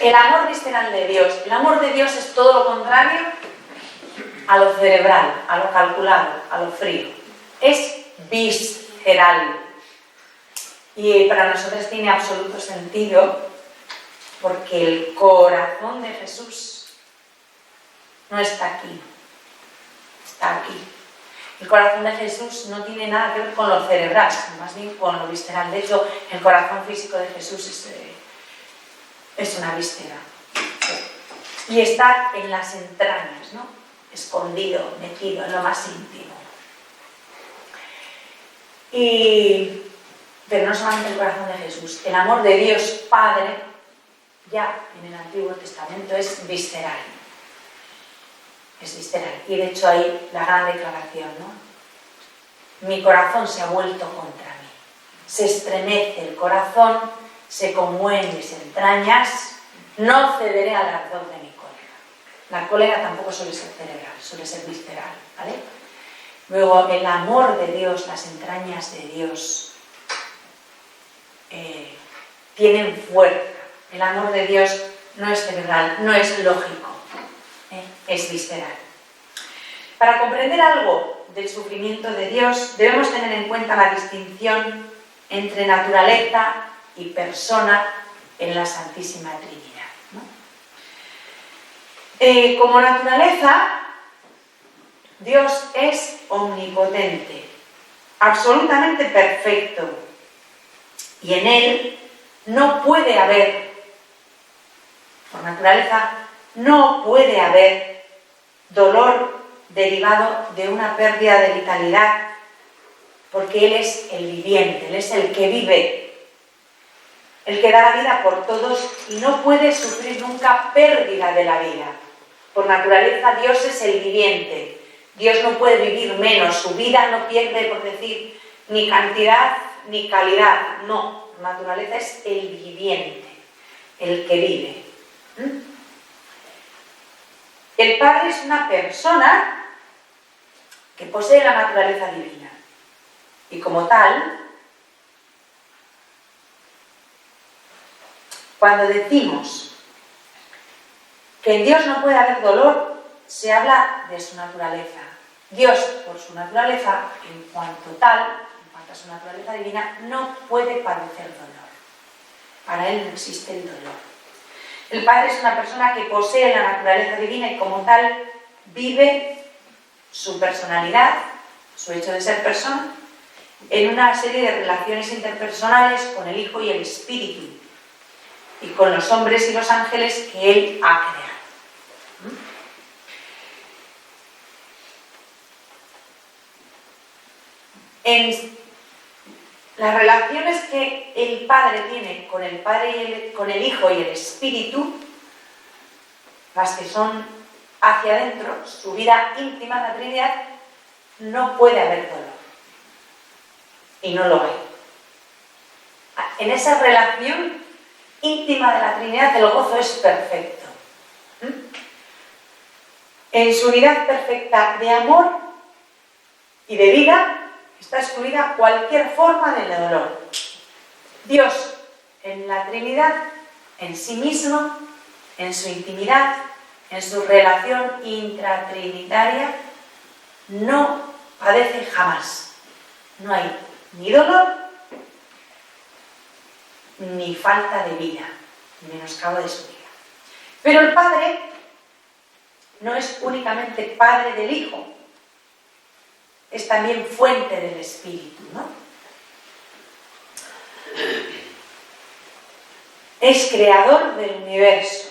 El amor visceral de Dios. El amor de Dios es todo lo contrario a lo cerebral, a lo calculado, a lo frío. Es visceral. Y para nosotros tiene absoluto sentido porque el corazón de Jesús no está aquí, está aquí. El corazón de Jesús no tiene nada que ver con lo cerebral, más bien con lo visceral. De hecho, el corazón físico de Jesús es una víscera. Y está en las entrañas, ¿no? Escondido, metido en lo más íntimo. Pero no solamente el corazón de Jesús, el amor de Dios Padre, ya en el Antiguo Testamento, es visceral. Es visceral. Y de hecho hay la gran declaración, ¿no? Mi corazón se ha vuelto contra mí. Se estremece el corazón, se conmueven mis entrañas, no cederé al ardor de mi cólera. La cólera tampoco suele ser cerebral, suele ser visceral, ¿vale? Luego, el amor de Dios, las entrañas de Dios tienen fuerza. El amor de Dios no es cerebral, no es lógico, es visceral. Para comprender algo del sufrimiento de Dios, debemos tener en cuenta la distinción entre naturaleza y persona en la Santísima Trinidad, ¿no? Como naturaleza, Dios es omnipotente, absolutamente perfecto, y en Él no puede haber, por naturaleza, no puede haber dolor derivado de una pérdida de vitalidad, porque Él es el viviente, Él es el que vive, el que da la vida por todos y no puede sufrir nunca pérdida de la vida. Por naturaleza, Dios es el viviente. Dios no puede vivir menos, su vida no pierde, por decir, ni cantidad ni calidad. No, por naturaleza es el viviente, el que vive. El Padre es una persona que posee la naturaleza divina y como tal, cuando decimos que en Dios no puede haber dolor, se habla de su naturaleza. Dios, por su naturaleza, en cuanto tal, en cuanto a su naturaleza divina, no puede padecer dolor. Para Él no existe el dolor. El Padre es una persona que posee la naturaleza divina y como tal vive su personalidad, su hecho de ser persona, en una serie de relaciones interpersonales con el Hijo y el Espíritu y con los hombres y los ángeles que Él ha creado. En las relaciones que el Padre tiene con el Padre con el Hijo y el Espíritu, las que son hacia adentro, su vida íntima, la Trinidad, no puede haber dolor. Y no lo hay. En esa relación íntima de la Trinidad, el gozo es perfecto. En su unidad perfecta de amor y de vida, está excluida cualquier forma de dolor. Dios, en la Trinidad, en sí mismo, en su intimidad, en su relación intratrinitaria, no padece jamás. No hay ni dolor, ni falta de vida, ni menoscabo de su vida. Pero el Padre no es únicamente Padre del Hijo, es también fuente del Espíritu, ¿no? Es creador del universo.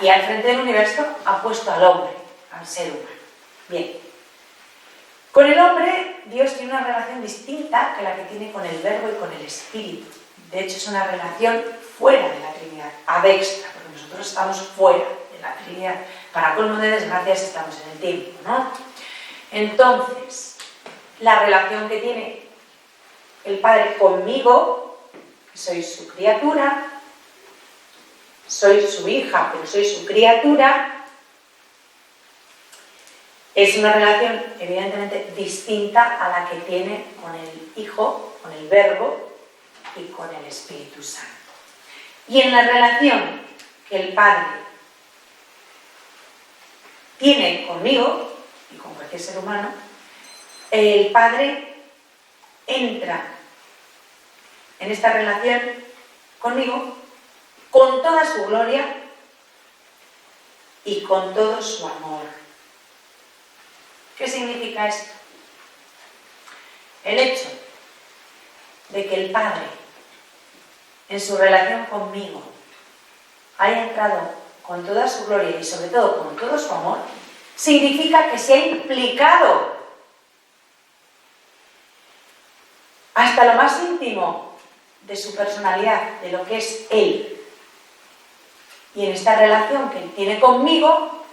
Y al frente del universo ha puesto al hombre, al ser humano. Bien. Con el hombre, Dios tiene una relación distinta que la que tiene con el Verbo y con el Espíritu. De hecho, es una relación fuera de la Trinidad, ad extra, porque nosotros estamos fuera de la Trinidad. Para colmo de desgracias estamos en el tiempo, ¿no? Entonces, la relación que tiene el Padre conmigo, que soy su criatura, soy su hija, pero soy su criatura, es una relación evidentemente distinta a la que tiene con el Hijo, con el Verbo y con el Espíritu Santo. Y en la relación que el Padre tiene conmigo y con cualquier ser humano, el Padre entra en esta relación conmigo con toda su gloria y con todo su amor. ¿Qué significa esto? El hecho de que el Padre, en su relación conmigo, haya entrado con toda su gloria y sobre todo con todo su amor, significa que se ha implicado hasta lo más íntimo de su personalidad, de lo que es Él. Y en esta relación que Él tiene conmigo,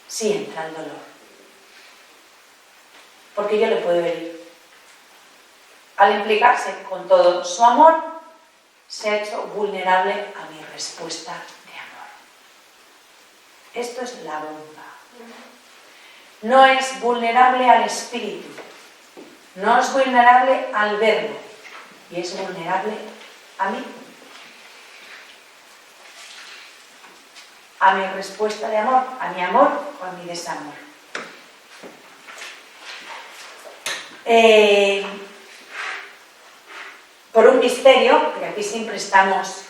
sí entra el dolor. Porque yo le puedo herir. Al implicarse con todo su amor, se ha hecho vulnerable a mi respuesta de amor. Esto es la bomba. No es vulnerable al espíritu, no es vulnerable al verbo, y es vulnerable a mí, a mi respuesta de amor, a mi amor o a mi desamor. Por un misterio, porque aquí siempre estamos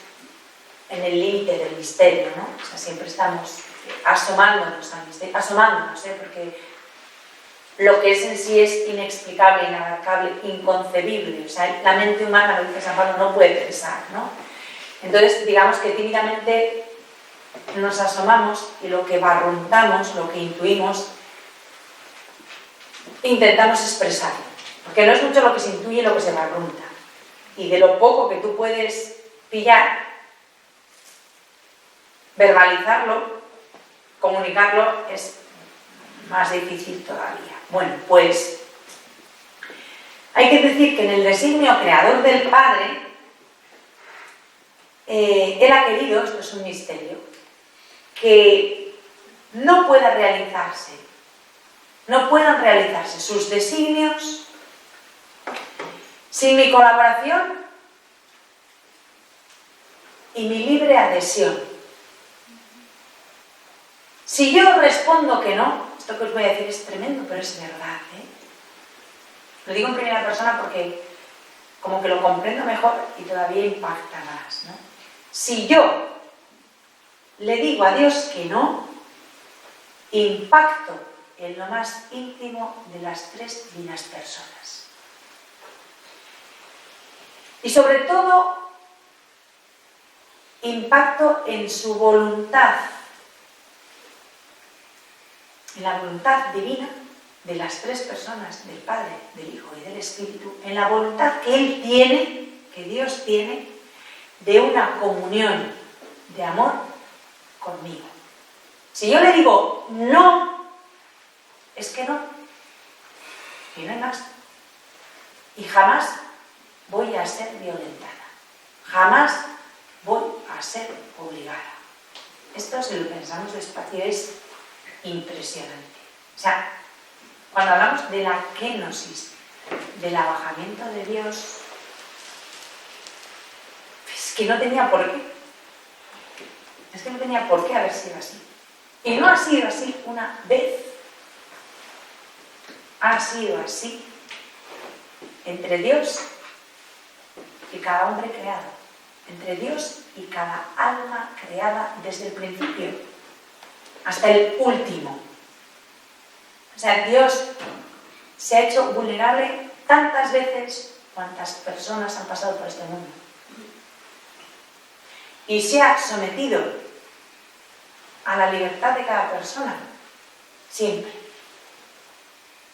en el límite del misterio, ¿no? O sea, siempre estamos asomándonos al misterio, porque lo que es en sí es inexplicable, inabarcable, inconcebible. O sea, la mente humana, lo dice San Pablo, no puede pensar, ¿no? Entonces, digamos que tímidamente nos asomamos y lo que barruntamos, lo que intuimos, intentamos expresarlo. Porque no es mucho lo que se intuye y lo que se barrunta. Y de lo poco que tú puedes pillar, verbalizarlo, comunicarlo, es más difícil todavía. Bueno, pues hay que decir que en el designio creador del Padre, Él ha querido, esto es un misterio, que no puedan realizarse sus designios sin mi colaboración y mi libre adhesión. Si yo respondo que no, esto que os voy a decir es tremendo, pero es verdad, ¿eh? Lo digo en primera persona porque como que lo comprendo mejor y todavía impacta más, ¿no? Si yo le digo a Dios que no, impacto en lo más íntimo de las tres divinas personas. Y sobre todo, impacto en su voluntad, en la voluntad divina de las tres personas, del Padre, del Hijo y del Espíritu, en la voluntad que Él tiene, que Dios tiene, de una comunión de amor conmigo. Si yo le digo no, es que no, y no hay más. Y jamás voy a ser violentada, jamás voy a ser obligada. Esto, si lo pensamos despacio, es impresionante. O sea, cuando hablamos de la kenosis, del abajamiento de Dios, es que no tenía por qué. Es que no tenía por qué haber sido así. Y no ha sido así una vez. Ha sido así entre Dios y cada hombre creado. Entre Dios y cada alma creada desde el principio hasta el último. O sea, Dios se ha hecho vulnerable tantas veces cuantas personas han pasado por este mundo. Y se ha sometido a la libertad de cada persona, siempre.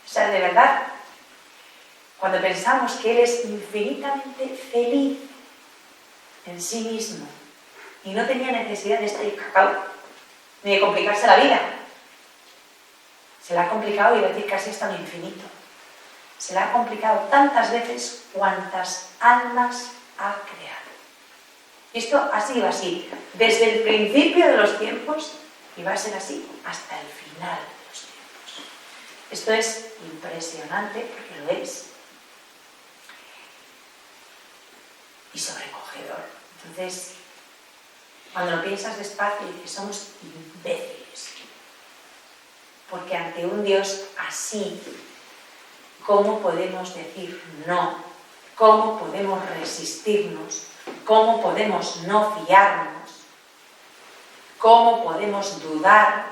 O sea, de verdad, cuando pensamos que Él es infinitamente feliz en sí mismo y no tenía necesidad de este cacao, ni de complicarse la vida, se la ha complicado, y decir casi hasta el infinito. Se la ha complicado tantas veces cuantas almas ha creado. Y esto ha sido así desde el principio de los tiempos y va a ser así hasta el final de los tiempos. Esto es impresionante, porque lo es, y sobrecogedor. Entonces, Cuando lo piensas despacio dices, somos imbéciles. Porque ante un Dios así, ¿cómo podemos decir no? ¿Cómo podemos resistirnos? ¿Cómo podemos no fiarnos? ¿Cómo podemos dudar?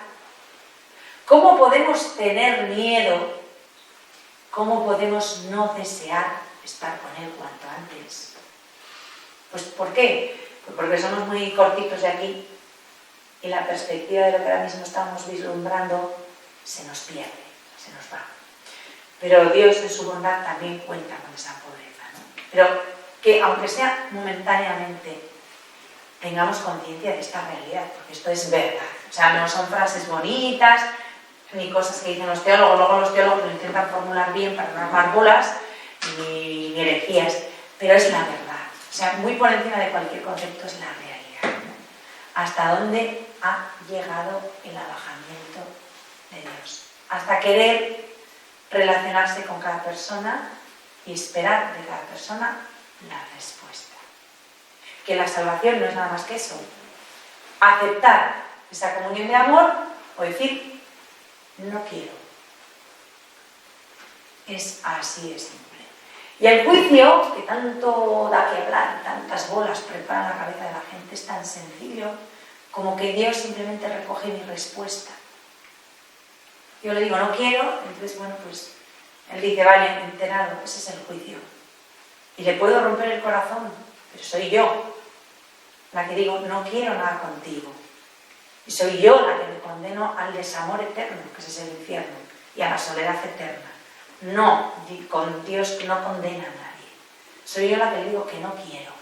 ¿Cómo podemos tener miedo? ¿Cómo podemos no desear estar con Él cuanto antes? Pues ¿por qué? Pues porque somos muy cortitos de aquí y la perspectiva de lo que ahora mismo estamos vislumbrando se nos pierde, se nos va. Pero Dios en su bondad también cuenta con esa pobreza, ¿no? Pero que aunque sea momentáneamente tengamos conciencia de esta realidad, porque esto es verdad. O sea, no son frases bonitas ni cosas que dicen los teólogos, luego los teólogos lo intentan formular bien para no armar bolas ni herejías, pero es la verdad. O sea, muy por encima de cualquier concepto es la realidad, ¿no? Hasta dónde ha llegado el abajamiento de Dios. Hasta querer relacionarse con cada persona y esperar de cada persona la respuesta. Que la salvación no es nada más que eso. Aceptar esa comunión de amor o decir, no quiero. Es así de simple. Y el juicio, que tanto da que hablar, tantas bolas preparan la cabeza de la gente, es tan sencillo como que Dios simplemente recoge mi respuesta. Yo le digo, no quiero, entonces, bueno, pues Él dice, vale, enterado, ese es el juicio. Y le puedo romper el corazón, pero soy yo la que digo, no quiero nada contigo. Y soy yo la que me condeno al desamor eterno, que ese es el infierno, y a la soledad eterna. No, con Dios no condena a nadie. Soy yo la que le digo que no quiero.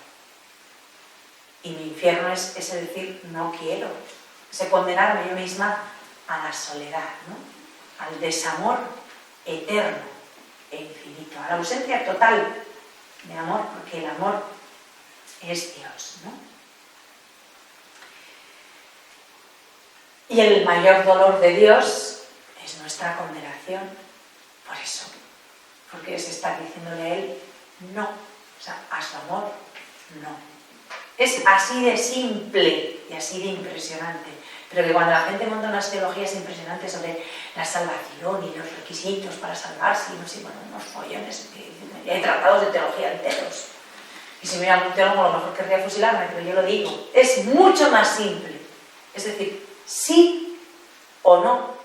Y mi infierno es ese decir, no quiero. Ese condenarme yo misma a la soledad, ¿no? Al desamor eterno e infinito, a la ausencia total de amor, porque el amor es Dios, ¿no? Y el mayor dolor de Dios es nuestra condenación. Por eso, porque se está diciéndole a Él, no. O sea, a su amor, no. Es así de simple y así de impresionante. Pero que cuando la gente monta unas teologías impresionantes sobre la salvación y los requisitos para salvarse, y no sé, bueno, unos follones, y hay tratados de teología enteros. Y si mira algún teólogo, a lo mejor querría fusilarme, pero yo lo digo. Es mucho más simple. Es decir, sí o no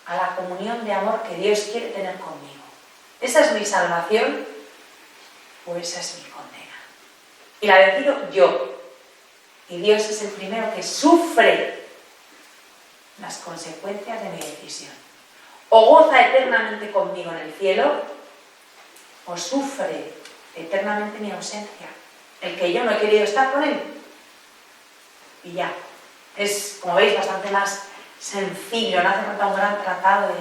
a la comunión de amor que Dios quiere tener conmigo. ¿Esa es mi salvación o esa es mi condena? Y la decido yo. Y Dios es el primero que sufre las consecuencias de mi decisión. O goza eternamente conmigo en el cielo, o sufre eternamente mi ausencia. El que yo no he querido estar con Él. Y ya. Es, como veis, bastante más sencillo, no hace falta un gran tratado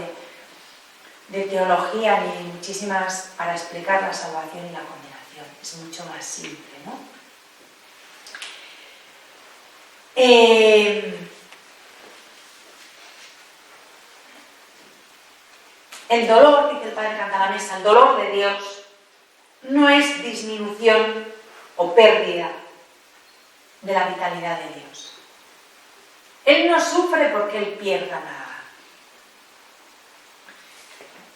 de teología ni muchísimas para explicar la salvación y la condenación. Es mucho más simple, ¿no? El dolor, dice el padre Cantalamessa, el dolor de Dios no es disminución o pérdida de la vitalidad de Dios. Él no sufre porque Él pierda nada.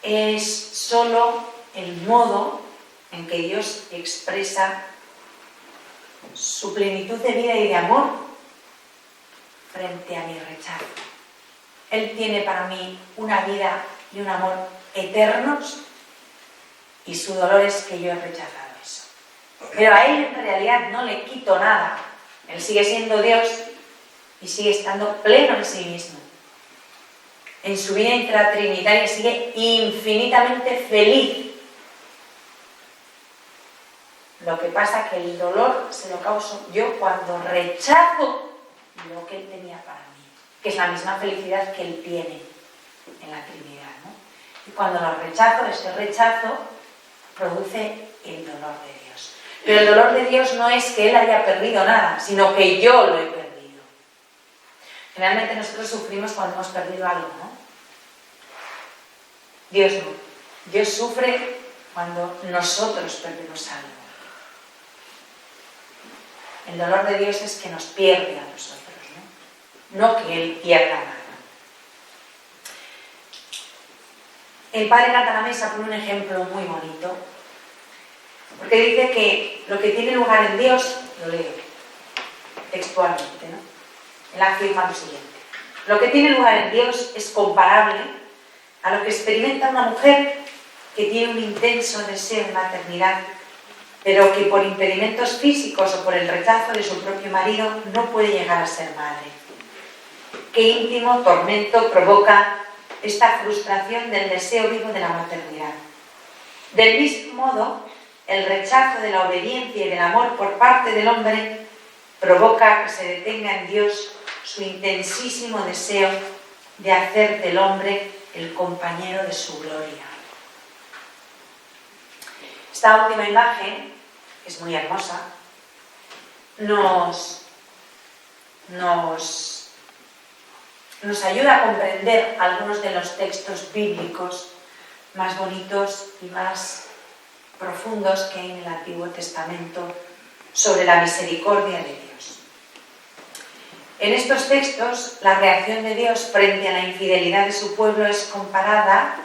Es solo el modo en que Dios expresa su plenitud de vida y de amor frente a mi rechazo. Él tiene para mí una vida y un amor eternos y su dolor es que yo he rechazado eso. Pero a Él en realidad no le quito nada. Él sigue siendo Dios y sigue estando pleno en sí mismo. En su vida intratrinitaria sigue infinitamente feliz. Lo que pasa es que el dolor se lo causo yo cuando rechazo lo que Él tenía para mí, que es la misma felicidad que Él tiene en la Trinidad, ¿no? Y cuando lo rechazo, este rechazo produce el dolor de Dios. Pero el dolor de Dios no es que Él haya perdido nada, sino que yo lo he perdido. Generalmente nosotros sufrimos cuando hemos perdido algo, ¿no? Dios no. Dios sufre cuando nosotros perdemos algo. El dolor de Dios es que nos pierde a nosotros, no que Él pierda nada. El padre Cantalamessa pone un ejemplo muy bonito, porque dice que lo que tiene lugar en Dios, lo leo textualmente, ¿no? Él afirma lo siguiente: lo que tiene lugar en Dios es comparable a lo que experimenta una mujer que tiene un intenso deseo de maternidad, pero que por impedimentos físicos o por el rechazo de su propio marido no puede llegar a ser madre. Qué íntimo tormento provoca esta frustración del deseo vivo de la maternidad. Del mismo modo, el rechazo de la obediencia y del amor por parte del hombre provoca que se detenga en Dios su intensísimo deseo de hacer del hombre el compañero de su gloria. Esta última imagen, que es muy hermosa, nos ayuda a comprender algunos de los textos bíblicos más bonitos y más profundos que hay en el Antiguo Testamento sobre la misericordia de Dios. En estos textos, la reacción de Dios frente a la infidelidad de su pueblo es comparada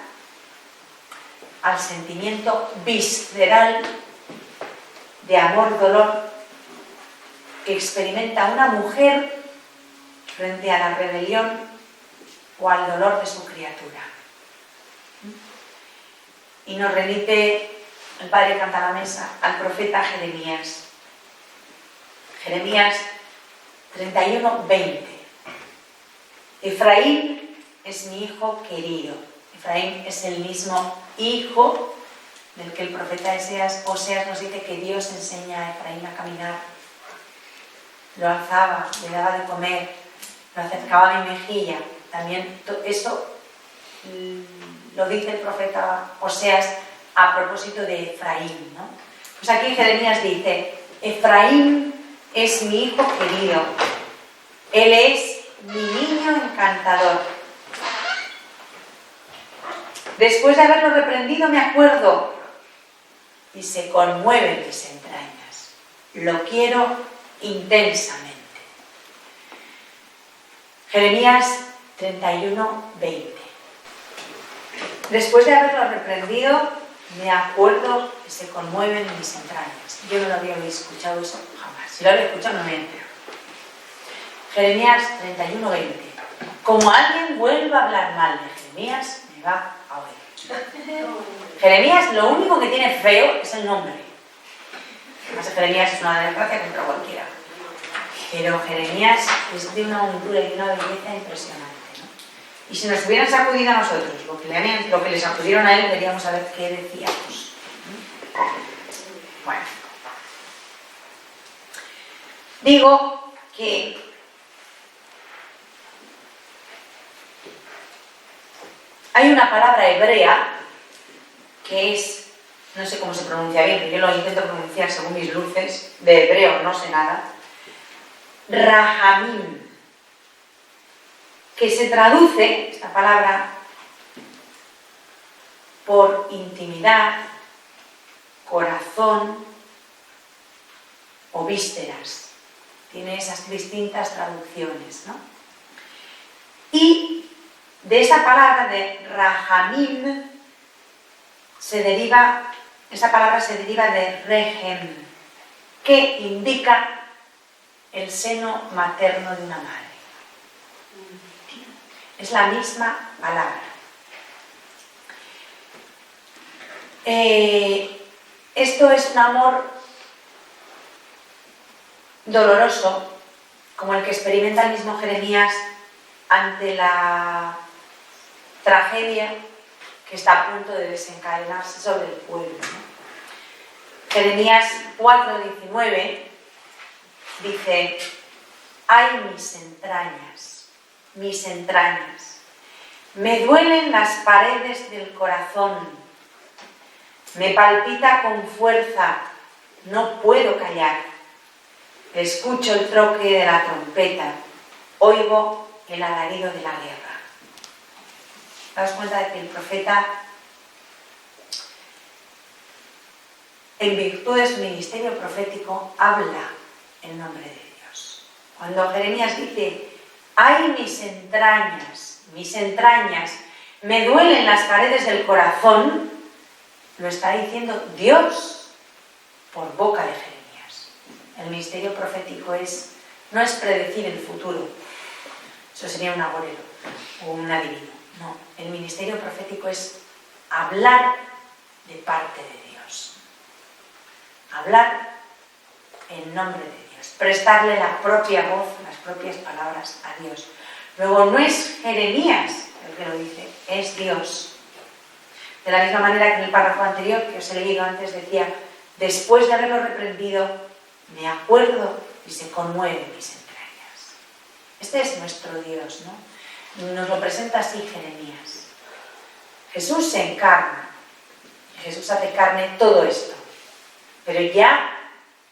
al sentimiento visceral de amor-dolor que experimenta una mujer frente a la rebelión o al dolor de su criatura. Y nos remite el padre Cantalamessa al profeta Jeremías. Jeremías 31:20. Efraín es mi hijo querido. Efraín es el mismo hijo del que el profeta Oseas nos dice que Dios enseña a Efraín a caminar. Lo alzaba, le daba de comer, lo acercaba a mi mejilla. También eso lo dice el profeta Oseas a propósito de Efraín, ¿no? Pues aquí Jeremías dice: Efraín es mi hijo querido, él es mi niño encantador. Después de haberlo reprendido me acuerdo y se conmueven mis entrañas. Lo quiero intensamente. Jeremías 31:20. Después de haberlo reprendido, me acuerdo que se conmueven mis entrañas. Yo no lo había escuchado eso jamás. Si lo había escuchado, no me entero. Jeremías 31:20. Como alguien vuelva a hablar mal de Jeremías, me va a oír. Jeremías lo único que tiene feo es el nombre. Además, Jeremías es una desgracia contra cualquiera. Pero Jeremías es de una hondura y de una belleza impresionante, ¿no? Y si nos hubieran sacudido a nosotros lo que les sacudieron a él, deberíamos saber qué decíamos. Bueno. Digo que hay una palabra hebrea que es, no sé cómo se pronuncia bien, pero yo lo intento pronunciar según mis luces, de hebreo no sé nada, Rahamim, que se traduce, esta palabra, por intimidad, corazón o vísceras. Tiene esas distintas traducciones, ¿no? Y de esa palabra de Rahamim esa palabra se deriva de Rehem, que indica el seno materno de una madre. Es la misma palabra. Esto es un amor doloroso, como el que experimenta el mismo Jeremías ante la tragedia que está a punto de desencadenarse sobre el pueblo, ¿no? Jeremías 4:19 dice: ay, mis entrañas, me duelen las paredes del corazón, me palpita con fuerza, no puedo callar, escucho el troque de la trompeta, oigo el alarido de la guerra. ¿Daos cuenta de que el profeta, en virtud de su ministerio profético, habla el nombre de Dios. Cuando Jeremías dice, ay mis entrañas, me duelen las paredes del corazón, lo está diciendo Dios por boca de Jeremías. El ministerio profético no es predecir el futuro, eso sería un agorero o un adivino. No, el ministerio profético es hablar de parte de Dios. Hablar en nombre de Dios, prestarle la propia voz, las propias palabras a Dios. Luego no es Jeremías el que lo dice, es Dios. De la misma manera que en el párrafo anterior que os he leído antes decía, después de haberlo reprendido, me acuerdo y se conmueven mis entrañas. Este es nuestro Dios, ¿no? Nos lo presenta así Jeremías. Jesús se encarna, Jesús hace carne todo esto, pero ya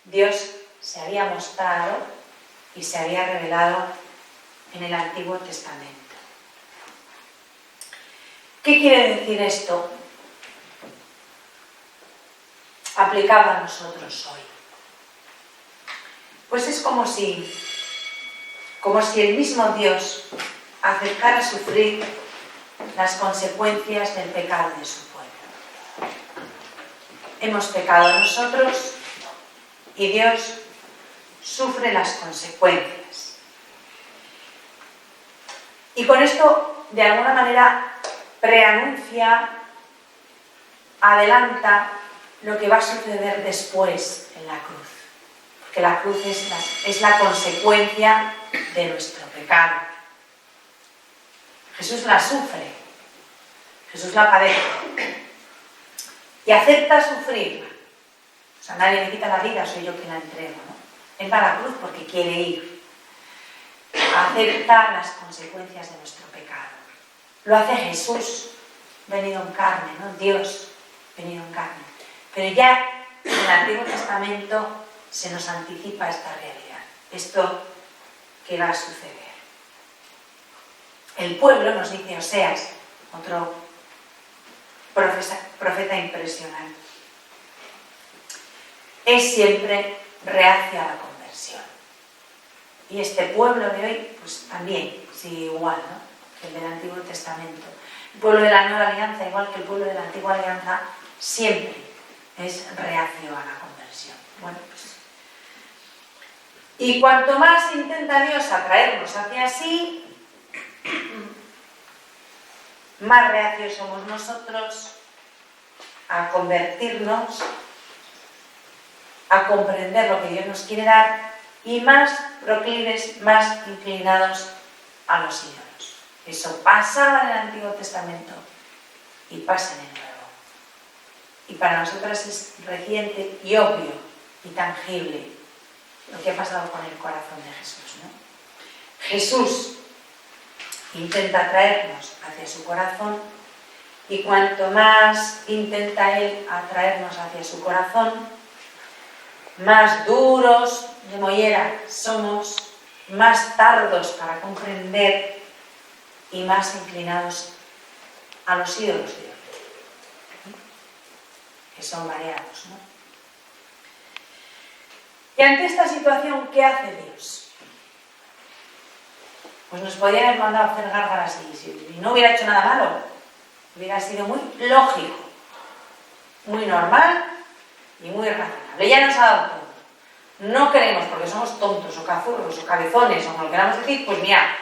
Dios se había mostrado y se había revelado en el Antiguo Testamento. ¿Qué quiere decir esto aplicado a nosotros hoy? Pues es como si el mismo Dios acercara a sufrir las consecuencias del pecado de su pueblo. Hemos pecado nosotros y Dios sufre las consecuencias. Y con esto, de alguna manera, preanuncia, adelanta lo que va a suceder después en la cruz. Porque la cruz es la consecuencia de nuestro pecado. Jesús la sufre, Jesús la padece y acepta sufrirla. O sea, nadie me quita la vida, soy yo quien la entrego, ¿no? Él va a la cruz porque quiere ir. Acepta las consecuencias de nuestro pecado. Lo hace Jesús, venido en carne, ¿no? Dios, venido en carne. Pero ya en el Antiguo Testamento se nos anticipa esta realidad, esto que va a suceder. El pueblo, nos dice Oseas, otro profeta impresionante, es siempre reacio a la conversión. Y este pueblo de hoy, pues también sigue igual, ¿no?, que el del Antiguo Testamento. El pueblo de la Nueva Alianza, igual que el pueblo de la Antigua Alianza, siempre es reacio a la conversión. Bueno, pues, y cuanto más intenta Dios atraernos hacia sí, más reacios somos nosotros a convertirnos, a comprender lo que Dios nos quiere dar, y más proclives, más inclinados a los ídolos. Eso pasaba en el Antiguo Testamento y pasa en el Nuevo. Y para nosotros es reciente y obvio y tangible lo que ha pasado con el corazón de Jesús, ¿no? Jesús intenta traernos hacia su corazón, y cuanto más intenta Él atraernos hacia su corazón, más duros de mollera somos, más tardos para comprender y más inclinados a los ídolos de Dios, que son variados, ¿no? Y ante esta situación, ¿qué hace Dios? Pues nos podría haber mandado a hacer gárgaras y no hubiera hecho nada malo. Hubiera sido muy lógico, muy normal y muy razonable. Ya nos ha dado todo. No queremos, porque somos tontos o cazurros o cabezones o como lo queramos decir, pues mira,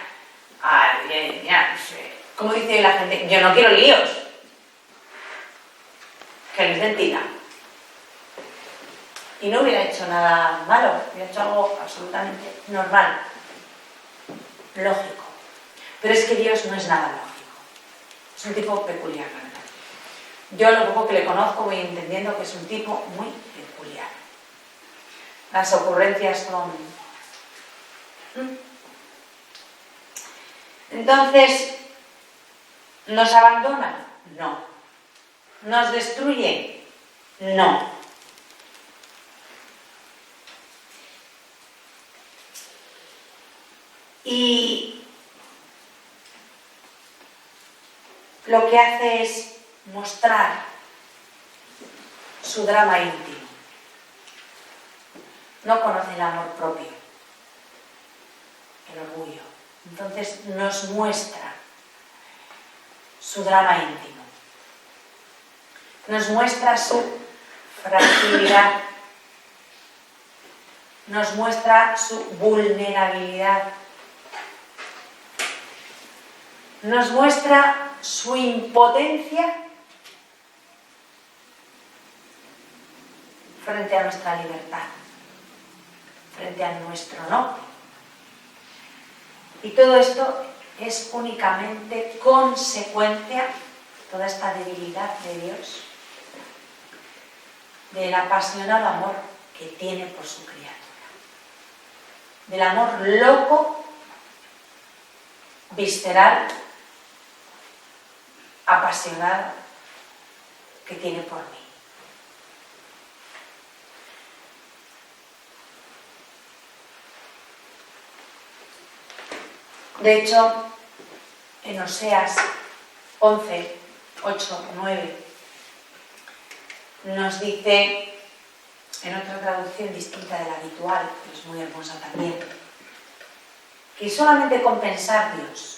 como dice la gente, yo no quiero líos. Que no es mentira. Y no hubiera hecho nada malo, hubiera hecho algo absolutamente normal, lógico. Pero es que Dios no es nada lógico. Es un tipo peculiar, la verdad. Yo lo poco que le conozco voy entendiendo que es un tipo muy peculiar. Las ocurrencias son... Entonces, ¿nos abandona? No. ¿Nos destruye? No. Y lo que hace es mostrar su drama íntimo. no conoce el amor propio, el orgullo. Entonces nos muestra su drama íntimo, nos muestra su fragilidad, nos muestra su vulnerabilidad, nos muestra su impotencia frente a nuestra libertad, frente a nuestro no. Y todo esto es únicamente consecuencia, toda esta debilidad de Dios, del apasionado amor que tiene por su criatura, del amor loco, visceral, apasionado que tiene por mí. De hecho, en Oseas 11, 8, 9, nos dice, en otra traducción distinta de la habitual, que es muy hermosa también, que solamente con pensar Dios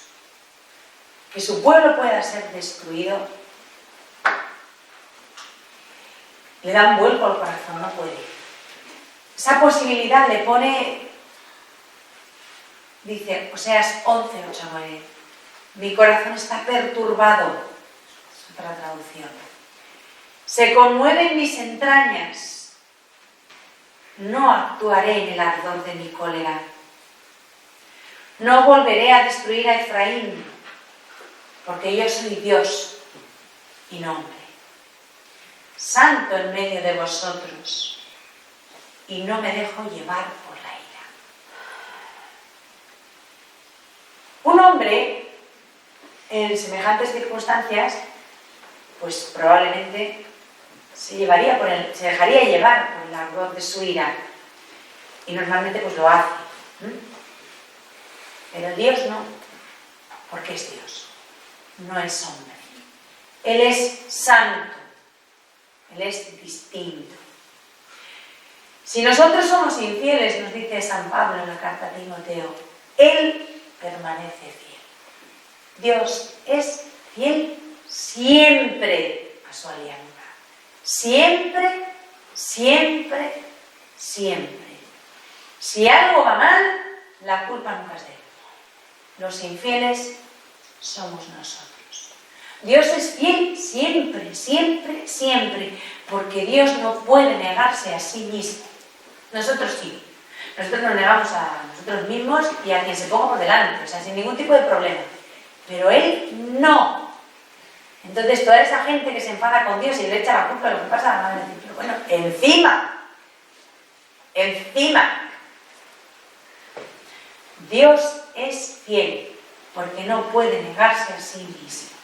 que su pueblo pueda ser destruido, le da un vuelco al corazón, no puede. Esa posibilidad le pone, dice Oseas 11, 8, 9, mi corazón está perturbado, es otra traducción. Se conmueven mis entrañas, no actuaré en el ardor de mi cólera. No volveré a destruir a Efraín, porque yo soy Dios y no hombre, santo en medio de vosotros, y no me dejo llevar por la ira. Un hombre, en semejantes circunstancias, pues probablemente se dejaría llevar por el ardor de su ira, y normalmente pues lo hace. Pero Dios no, porque es Dios, no es hombre. Él es santo, Él es distinto. Si nosotros somos infieles, nos dice San Pablo en la carta a Timoteo, Él permanece fiel. Dios es fiel siempre a su alianza. Siempre, siempre, siempre. Si algo va mal, la culpa nunca es de Él. Los infieles somos nosotros. Dios es fiel siempre, siempre, siempre, porque Dios no puede negarse a sí mismo. Nosotros sí. Nosotros nos negamos a nosotros mismos y a quien se ponga por delante, o sea, sin ningún tipo de problema. Pero Él no. Entonces toda esa gente que se enfada con Dios y le echa la culpa de lo que pasa, van a decir, pero bueno, encima, Dios es fiel, porque no puede negarse a sí mismo.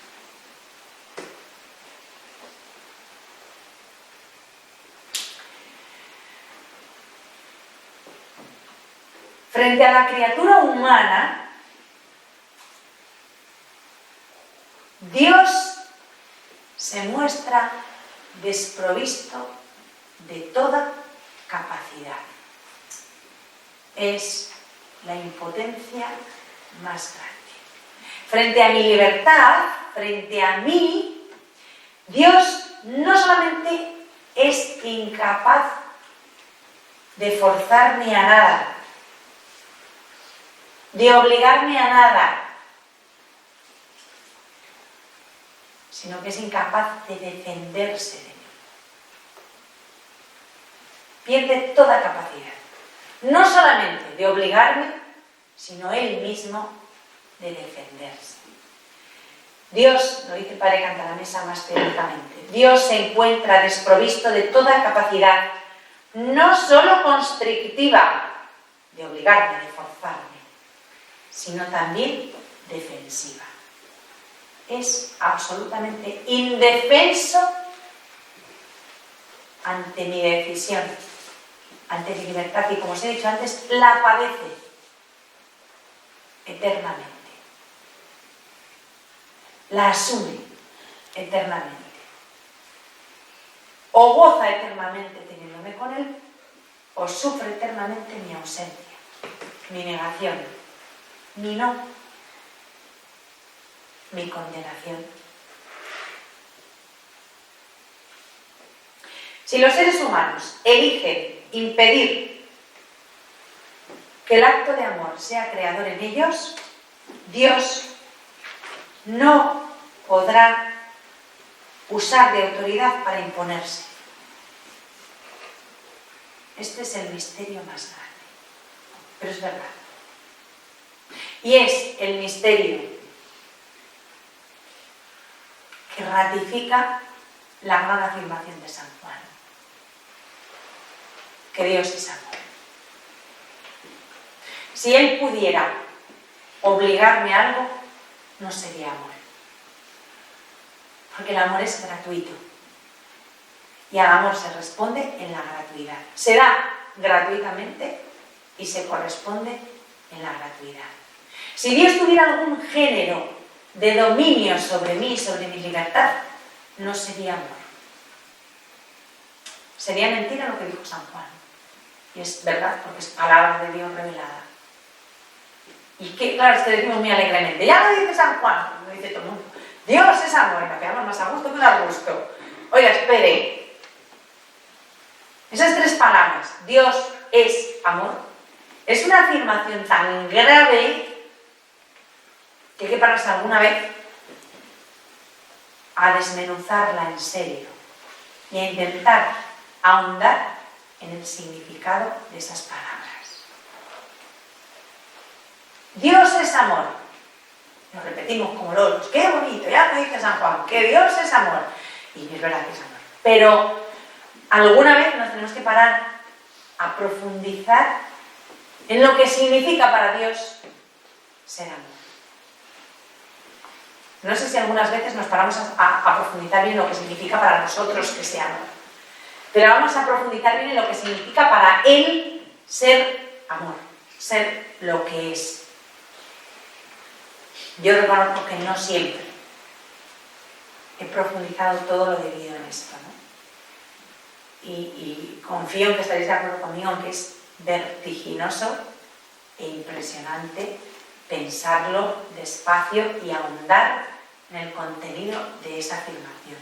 Frente a la criatura humana, Dios se muestra desprovisto de toda capacidad. Es la impotencia más grande. Frente a mi libertad, frente a mí, Dios no solamente es incapaz de forzarme a nada, de obligarme a nada, sino que es incapaz de defenderse de mí. Pierde toda capacidad, no solamente de obligarme, sino Él mismo de defenderse. Dios, lo dice el Padre Cantalamessa más teóricamente, Dios se encuentra desprovisto de toda capacidad, no solo constrictiva, de obligarme, de forzarme, sino también defensiva. Es absolutamente indefenso ante mi decisión, ante mi libertad, y como os he dicho antes, la padece eternamente. La asume eternamente. O goza eternamente teniéndome con Él, o sufre eternamente mi ausencia, mi negación, mi no, mi condenación. Si los seres humanos eligen impedir que el acto de amor sea creador en ellos, Dios no podrá usar de autoridad para imponerse. Este es el misterio más grande, pero es verdad. Y es el misterio que ratifica la gran afirmación de San Juan, que Dios es amor. Si Él pudiera obligarme a algo, no sería amor. Porque el amor es gratuito. Y al amor se responde en la gratuidad. Se da gratuitamente y se corresponde en la gratuidad. Si Dios tuviera algún género de dominio sobre mí, sobre mi libertad, no sería amor. Sería mentira lo que dijo San Juan. Y es verdad, porque es palabra de Dios revelada. Y que, claro, es que decimos muy alegremente, ya lo dice San Juan, lo dice todo el mundo. Dios es amor, y nos quedamos más a gusto que un arbusto. Oiga, espere. Esas tres palabras, Dios es amor, es una afirmación tan grave que hay que pararse alguna vez a desmenuzarla en serio y a intentar ahondar en el significado de esas palabras. Dios es amor. Lo repetimos como loros. Qué bonito, ya lo dice San Juan, que Dios es amor. Y es verdad que es amor. Pero alguna vez nos tenemos que parar a profundizar en lo que significa para Dios ser amor. No sé si algunas veces nos paramos a profundizar bien en lo que significa para nosotros que sea amor. Pero vamos a profundizar bien en lo que significa para Él ser amor, ser lo que es. Yo reconozco que no siempre he profundizado todo lo debido en esto, ¿no? Y confío en que estaréis de acuerdo conmigo en que es vertiginoso e impresionante pensarlo despacio y ahondar en el contenido de esa afirmación.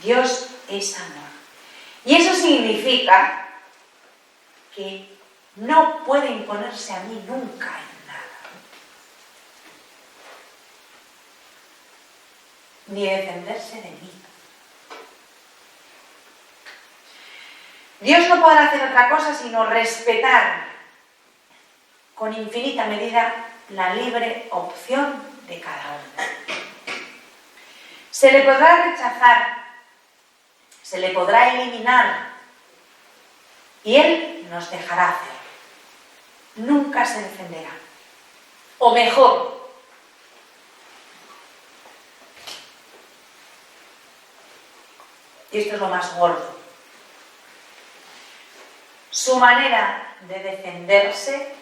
Dios es amor. Y eso significa que no puede imponerse a mí nunca en nada. Ni defenderse de mí. Dios no podrá hacer otra cosa sino respetar con infinita medida la libre opción de cada uno. Se le podrá rechazar, se le podrá eliminar y Él nos dejará hacer. Nunca se defenderá. O mejor, y esto es lo más gordo, su manera de defenderse,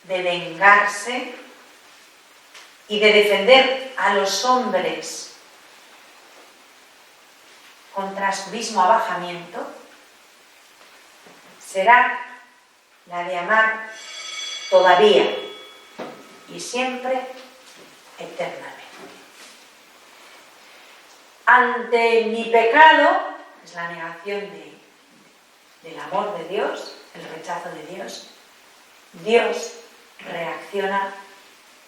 de vengarse y de defender a los hombres contra su mismo abajamiento será la de amar todavía y siempre eternamente. Ante mi pecado, es la negación del amor de Dios, el rechazo de Dios, Dios reacciona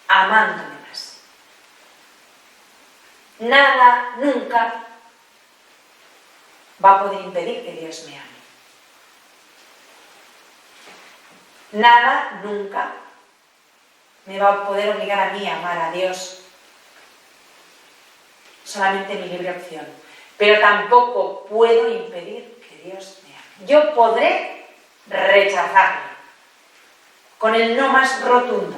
amándome más. Nada, nunca va a poder impedir que Dios me ame. Nada, nunca me va a poder obligar a mí a amar a Dios. Solamente mi libre opción. Pero tampoco puedo impedir que Dios me ame. Yo podré rechazarlo con el no más rotundo.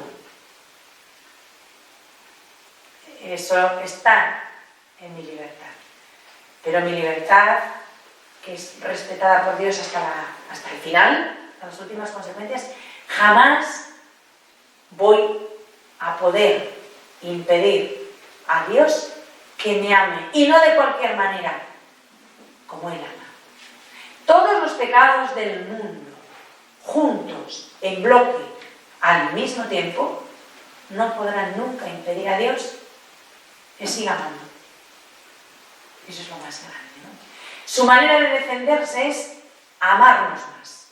Eso está en mi libertad. Pero mi libertad, que es respetada por Dios hasta el final, hasta las últimas consecuencias, jamás voy a poder impedir a Dios que me ame, y no de cualquier manera, como Él ama. Todos los pecados del mundo, juntos, juntos, en bloque, al mismo tiempo, no podrán nunca impedir a Dios que siga amando. Eso es lo más grande, ¿no? Su manera de defenderse es amarnos más.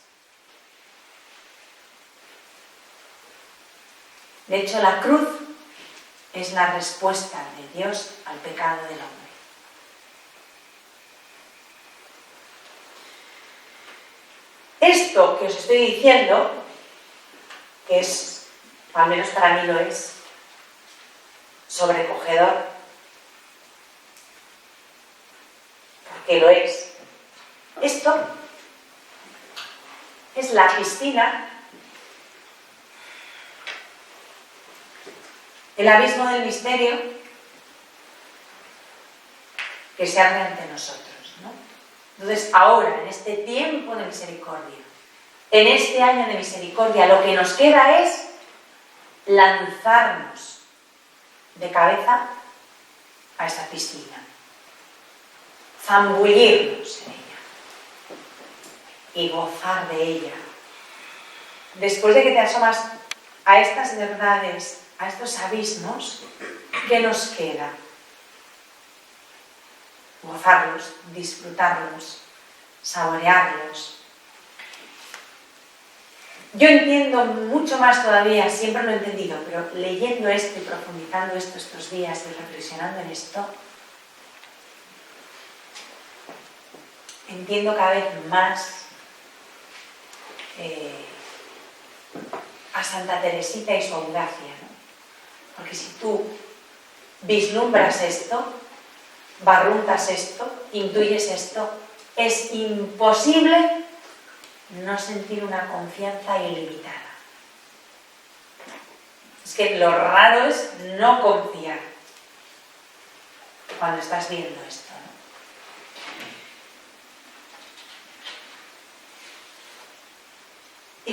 De hecho, la cruz es la respuesta de Dios al pecado del hombre. Esto que os estoy diciendo, que es, o al menos para mí lo es, sobrecogedor, porque lo es. Esto es la piscina, el abismo del misterio que se abre ante nosotros, ¿no? Entonces, ahora, en este tiempo de misericordia, en este año de misericordia, lo que nos queda es lanzarnos de cabeza a esa piscina, zambullirnos en ella y gozar de ella. Después de que te asomas a estas verdades, a estos abismos, ¿qué nos queda? Gozarlos, disfrutarlos, saborearlos. Yo entiendo mucho más todavía, siempre lo he entendido, pero leyendo esto y profundizando esto estos días y reflexionando en esto, entiendo cada vez más a Santa Teresita y su audacia, ¿no? Porque si tú vislumbras esto, barruntas esto, intuyes esto, es imposible no sentir una confianza ilimitada. Es que lo raro es no confiar cuando estás viendo esto, ¿no?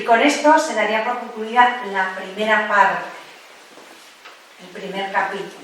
Y con esto se daría por concluida la primera parte, el primer capítulo.